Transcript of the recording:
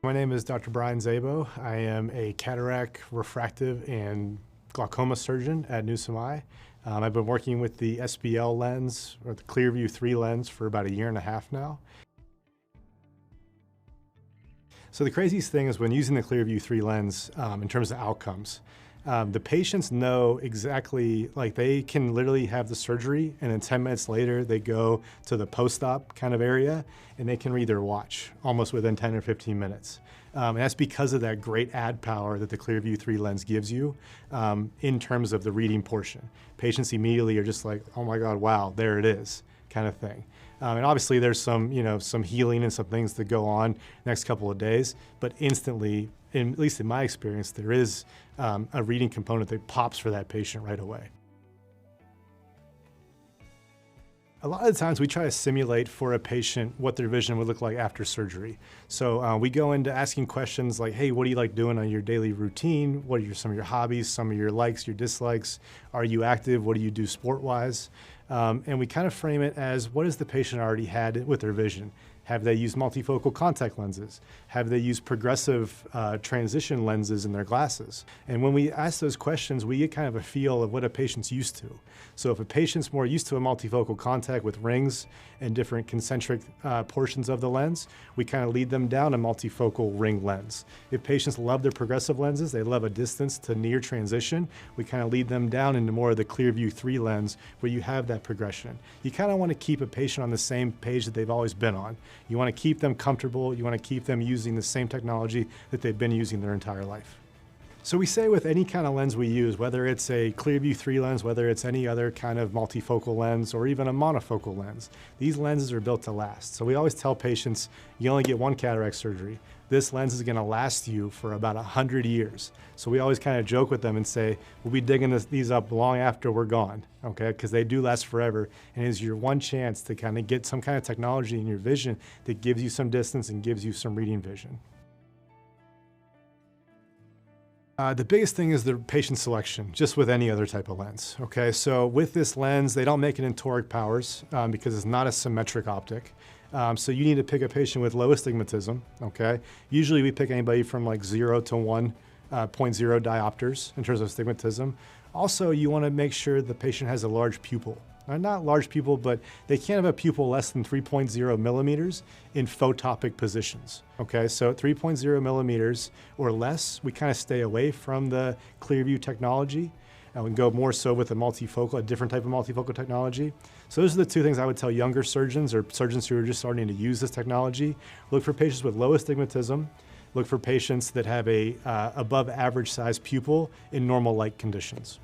My name is Dr. Brian Szabo. I am a cataract, refractive, and glaucoma surgeon at NewSemi. I've been working with the SBL lens, or the ClearView3 lens, for about 1.5 years now. So the craziest thing is when using the ClearView3 lens in terms of outcomes, the patients know exactly, like they can literally have the surgery and then 10 minutes later they go to the post-op kind of area and they can read their watch almost within 10 or 15 minutes. And that's because of that great add power that the ClearView3 lens gives you in terms of the reading portion. Patients immediately are just like, oh my God, wow, there it is, kind of thing. And obviously there's some healing and some things that go on next couple of days, but instantly, at least in my experience, there is a reading component that pops for that patient right away. A lot of the times we try to simulate for a patient what their vision would look like after surgery. So we go into asking questions like, hey, what do you like doing on your daily routine? What are some of your hobbies, some of your likes, your dislikes? Are you active? What do you do sport-wise? And we kind of frame it as, what has the patient already had with their vision? Have they used multifocal contact lenses? Have they used progressive transition lenses in their glasses? And when we ask those questions, we get kind of a feel of what a patient's used to. So if a patient's more used to a multifocal contact with rings and different concentric portions of the lens, we kind of lead them down a multifocal ring lens. If patients love their progressive lenses, they love a distance to near transition, we kind of lead them down into more of the ClearView3 lens where you have that progression. You kind of want to keep a patient on the same page that they've always been on. You want to keep them comfortable, you want to keep them using the same technology that they've been using their entire life. So we say with any kind of lens we use, whether it's a ClearView3 lens, whether it's any other kind of multifocal lens, or even a monofocal lens, these lenses are built to last. So we always tell patients, you only get one cataract surgery. This lens is going to last you for about 100 years. So we always kind of joke with them and say, we'll be digging these up long after we're gone, okay? Because they do last forever, and it's your one chance to kind of get some kind of technology in your vision that gives you some distance and gives you some reading vision. The biggest thing is the patient selection, just with any other type of lens, okay? So with this lens, they don't make it in toric powers because it's not a symmetric optic. So you need to pick a patient with low astigmatism, okay? Usually we pick anybody from like 0 to 1.0 diopters in terms of astigmatism. Also, you want to make sure the patient has a large pupil. Not large pupil, but they can't have a pupil less than 3.0 millimeters in photopic positions, okay? So 3.0 millimeters or less, we kind of stay away from the ClearView technology. And we can go more so with a different type of multifocal technology. So those are the two things I would tell younger surgeons or surgeons who are just starting to use this technology. Look for patients with low astigmatism. Look for patients that have a above average size pupil in normal light conditions.